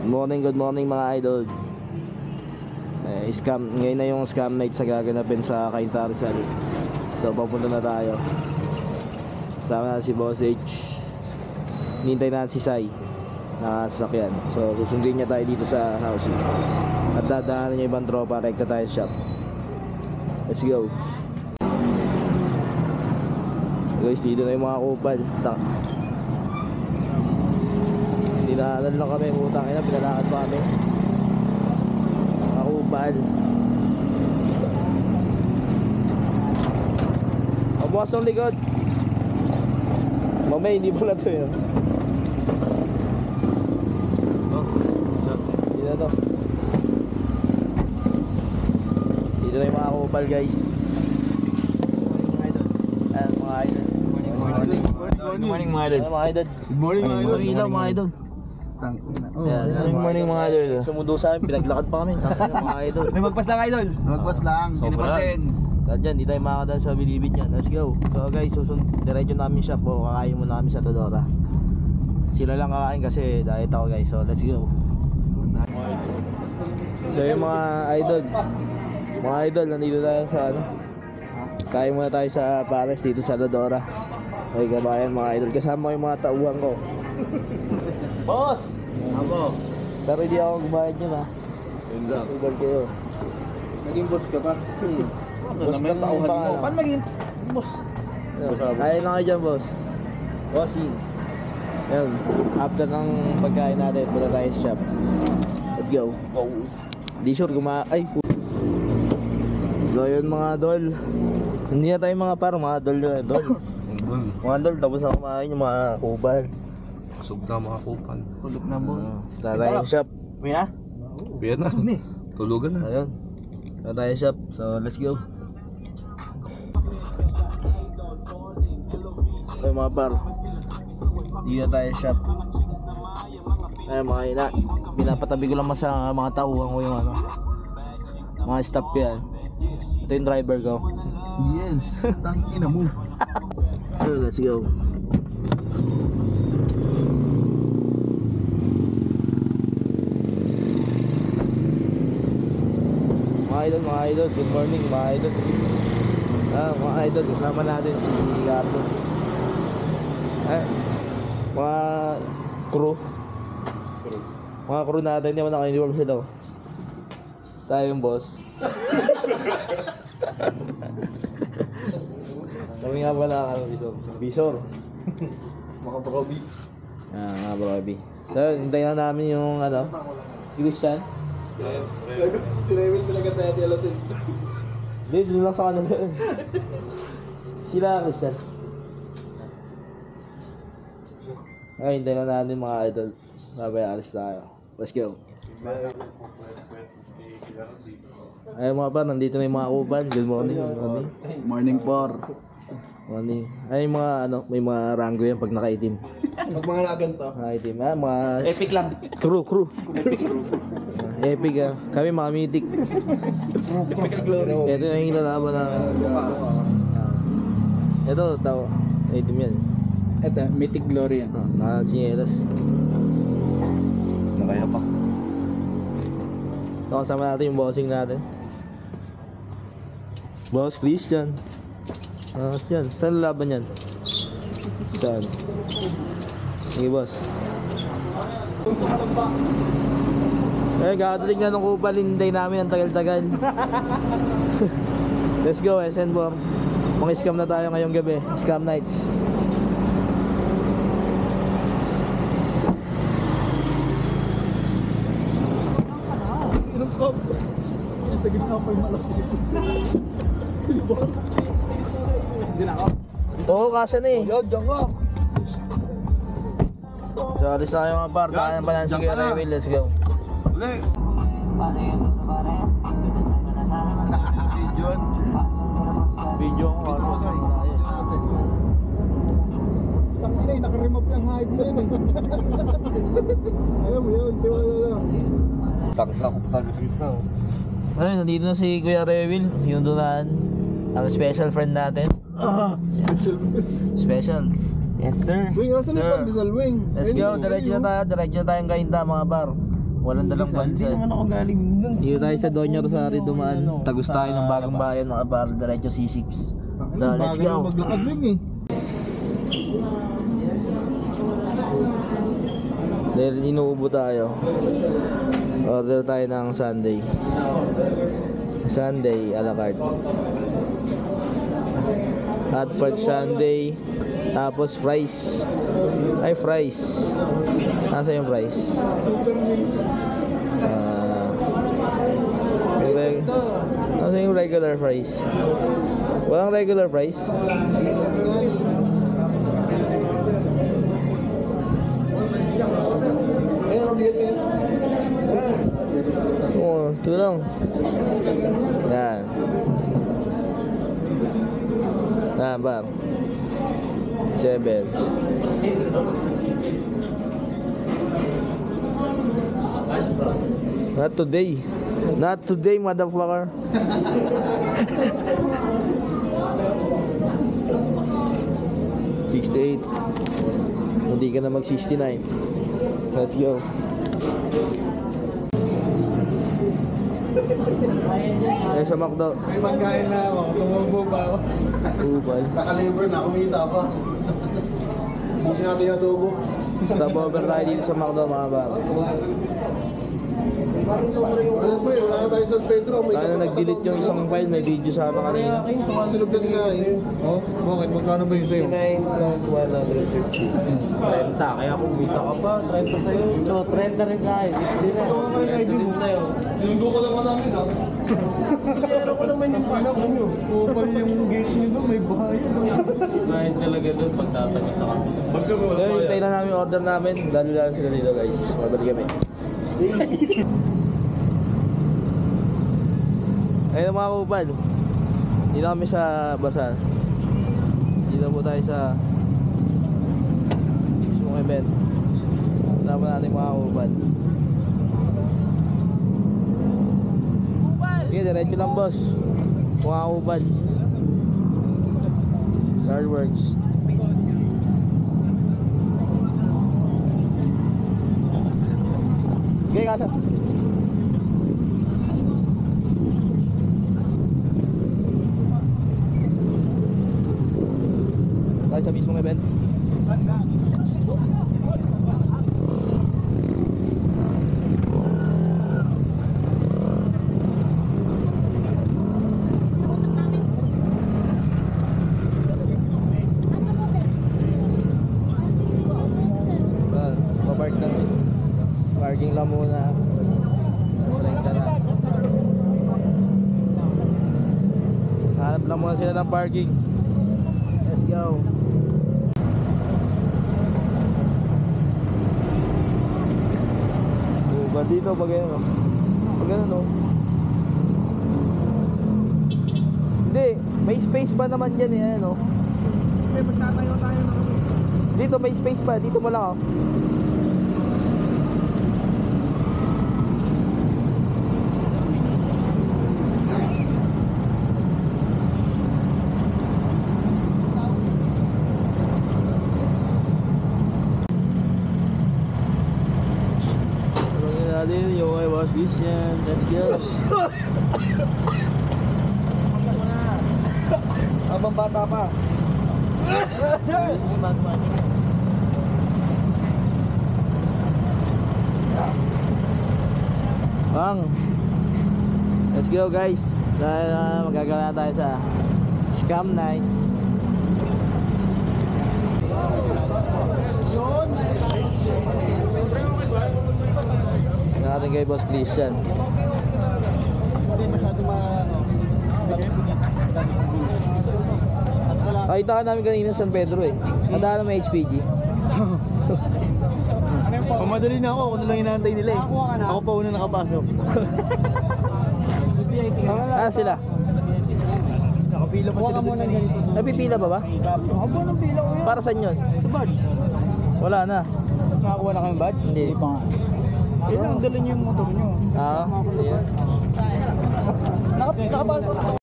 Good morning mga idol. Ngayon na yung scam night sa gaganapin sa Cainta Rizal. So papunta na tayo. Sama na si Boss H. Nintay na si Sai na sasakyan. So susundin niya tayo dito sa house. At dadaanan niya ibang tropa. Rekta tayo shop. Let's go. Guys, dito na yung mga kupal. Dinaanan lang kami, utang ina, pinalakad pa kami. Mga kupal. Bukas ng likod. Mamay, hindi pala to yun. Dito na to. Dito na yung mga kupal guys. Ayan mga idol. Good morning mga idol. Mga idol. Good morning mga idol. Morning ilaw mga idol. Good morning mga idol. Sumundo sa amin, pinaglakad pa kami. Mga idol. May magpas lang idol. Magpas lang. Sobrang. Dyan, di tayo makakadaan sa Bilibid yan. Let's go. So guys, diretso namin shop o kakain muna kami sa Dodora. Sila lang kakain kasi diet ako guys. So let's go. So yung mga idol, nandito tayo sa ano. Kain muna tayo sa Pares dito sa Dodora. Okay kabayan mga idol, kasama ko yung mga tauhan ko. Boss! Amo. Pero hindi ako gubayad nyo na. Idol kayo. Naging boss ka pa? Boss ka tauhan mo. Paano maging boss? Kain lang kayo dyan boss. Bossing. Ayun, after ng pagkain natin, punta tayo sa shop. Let's go. Di sure ay. So yun mga dol. Hindi na tayo mga mga dol. Mga dol, tapos na kumain yung mga kupal. Kusog na mga kupal. Tulog na mo. Tara tayo sa shop. Uwi na? Uwi na. Tulugan na. Ayun. Tara tayo sa shop. So let's go. Okay mga par. Dito na tayo sa shop. Ayun mga ina. Pinapatabi ko lang sa mga tauhan ko yung ano. Mga staff ko yan. Ito yung driver ko. Yes. Tangina mo. Let's go. Mga idol, good morning mga idol. Mga idol, kasama natin si Gato. Mga crew. Mga crew natin, hindi naman naka-uniform sila. Tayo yung boss. Kami nga pala, Bisor. Mga brobi. Mga brobi. So, hintayin na namin yung ano, Christian. Tinewil talaga tayo di alas 6. Hindi, dun lang sa kanila. Sila, Christian. Ay, hintayin na natin mga idol. Babay, alis tayo. Let's go. Ay mga pa, nandito na yung mga kupal. Good morning. Morning por. Morning. Ay mga ano, may mga rango yan pag nakaitim. Pag mga naganto. Nakaitim mga Epic lang. Crew. Epic Kami mga mythic. Ito yung hinalaban namin. Ito, tao. Itim yan. Ito, Mythic Glory yan. Naka-chinelas. Nakaya pa. Ito kasama natin yung bossing natin. Boss Christian. Yan. Saan laban yan? Saan? Sige boss. Gagatulig na nung kupal. Hinday namin ang tagal-tagal. Let's go SN4. Mga scam na tayo ngayong gabi. Scam nights. Inom ko. Sa gitna pa yung malaki. Hindi na ako. Oo, kasya na eh. Diyan ka. So, alis na kayo mga par. Tayo ng balansin kayo na Will. Let's go. Uli. Video ko. Tangina eh, naka-remove yung hype na yun eh. Alam mo yun, tiwala lang. Tangina ko pa sa gitna. Ayun, nandito na si Kuya Rewil. Sinundunan. Ang special friend natin. Specials. Yes, sir. Wing, asan Sir. yung pandesal, Wing? Let's go, diretso na tayo. Diretso na tayong Cainta mga bar. Walang dalang Hindi bansa. naman ako galing dun. Dito tayo sa Doña Rosario dumaan. Tagus tayo ng bagong bayan mga par. Diretso C6. So let's go. Maglakad lang eh. Dahil inuubo tayo. Order tayo ng Sunday. Sunday a la carte. Hot fudge Sunday. Tapos fries. Ay fries. Nasa yung fries? Nasa yung regular fries? Walang regular fries? Ayun, ang bigat yan. Oo, ito lang. Yan. Yan, bar. 7. Not today. Not today, motherfucker. $68. Hindi ka na mag-69. Let's go. Eh sa McDo. May pagkain na ako. Tumubo pa ako. Upal. Naka-labor na. Kumita pa. Hindi natin yung tubo. Stopover tayo dito sa McDo mga bar. Ano po eh, wala na tayo sa San Pedro. May Kaya nag-delete yung isang file, may video sa akin kanina. Sunod na sila eh. Oh, bakit? Magkano ba yung sa'yo? 9 plus 150. 30. Kaya kumita ka pa. 30 sa'yo. So, 30 rin sa akin. 60 na. 30 din sa'yo. Sinundo ko lang namin ah. Pinero ko naman yung pasok nyo. Kupal yung gate nyo doon, may bahay. Ngayon talaga doon pagtatagas sa kanila. So, hintay na namin yung order namin. Dalo lang sila dito guys. Mabalik kami. Ayun mga kupal. Dito kami sa Bazaar. Dito po tayo sa mismong event. Kasama natin mga kupal. Sige, diretso lang boss. Mga kupal. Fireworks. Okay, kasa. Tayo sa mismong event. Papark na sila. Parking lang muna. Nasa renta na. Hanap lang muna sila ng parking. Let's go. Ba dito pag ano? Pag ano no? Hindi, may space pa naman diyan eh, ano? May magtatayo tayo na kami. Dito may space pa, dito mo lang oh. Natin yung I was Christian. Let's go. Habang bata pa. Bang. Let's go guys. Dahil magagala tayo sa Scam Nights. Natin kay Boss Christian. Hindi masyado Nakita ka namin kanina sa San Pedro eh. Nadaan na may HPG. Pamadali na ako, ako na lang inaantay nila eh. Ako pa una nakapasok. Ah sila. Nakapila pa sila doon ganito. Napipila pa ba? Haba ng pila ko yan. Para saan yun? Sa badge. Wala na. Nakakuha na kami badge? Hindi. pa nga. Yun lang, dala niyo yung motor niyo. Ah, sige. Nakapasok.